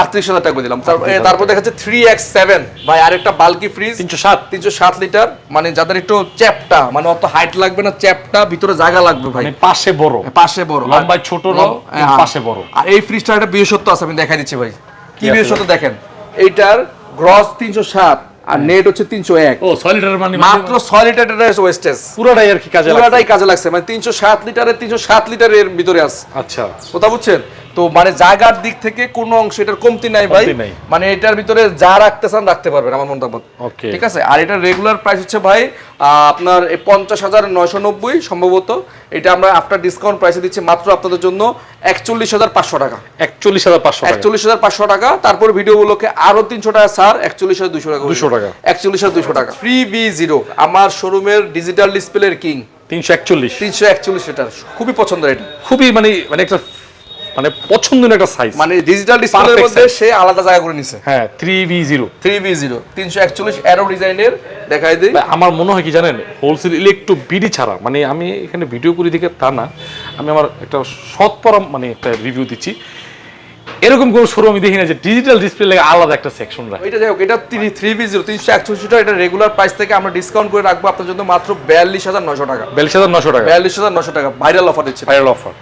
38,000 টাকা দিলাম। তারপর দেখাচ্ছে 3x7 ভাই, আরেকটা বাল্কি ফ্রিজ 307 লিটার, মানে যাদের একটু চ্যাপটা, মানে অত হাইট লাগবে না, চ্যাপটা ভিতরে জায়গা লাগবে ভাই, মানে পাশে বড় লম্বায় ছোট না, পাশে বড়। আর এই ফ্রিজটা একটা বিশেষত্ব আছে, আমি দেখাই দিচ্ছি ভাই কি বিশেষত্ব দেখেন। এইটার গ্রস 307 আর নেট হচ্ছে 301। ও 6 লিটার, মানে মাত্র 6 লিটারের ওয়েস্টেজ, পুরোটাই আর কি কাজে লাগছে, মানে 307 লিটারের 307 লিটারের ভিতরে আছে। আচ্ছা, কথা বুঝছেন তো, মানে জায়গার দিক থেকে কোনো অংশ এটার কমতি নাই ভাই, মানে এটার ভিতরে যা রাখতে চান রাখতে পারবেন আমার মতামত। ঠিক আছে, আর এটার রেগুলার প্রাইস হচ্ছে ভাই আপনার 50,990 সম্ভবত। এটা আমরা আফটার ডিসকাউন্ট প্রাইসে দিচ্ছি মাত্র আপনাদের জন্য 41,500 টাকা। 41,500 টাকা। তারপর ভিডিওগুলোকে আরো 300 টাকা স্যার, 41,200 টাকা, 41,200 টাকা। ফ্রি V0 আমার শোরুমের ডিজিটাল ডিসপ্লের কিং, 341 লিটার, খুবই পছন্দের, এটা খুবই মানে একটা মানে পছন্দের একটা সাইজ, মানে ডিজিটাল ডিসপ্লের মধ্যে সে আলাদা জায়গা করে নিছে। হ্যাঁ, 3V0 341 অ্যারো ডিজাইনের দেখাই দেই। আমার মনে হয় কি জানেন, হোলসেল ইলেকট্রো বিডি ছাড়া, মানে আমি এখানে ভিডিও করে দিকে তা না, আমি আমার একটা শতপরম মানে একটা রিভিউ দিচ্ছি, এরকম কোন শোরুম আমি দেখি না যে ডিজিটাল ডিসপ্লে লাগে আলাদা একটা সেকশন রাখে। এটা যাই হোক, এটা 3V0 341 টা, এটা রেগুলার প্রাইস থেকে আমরা ডিসকাউন্ট করে রাখবো আপনার জন্য মাত্র 42,900 টাকা। 42,900 টাকা ভাইরাল অফার দিচ্ছি, ভাইরাল অফার।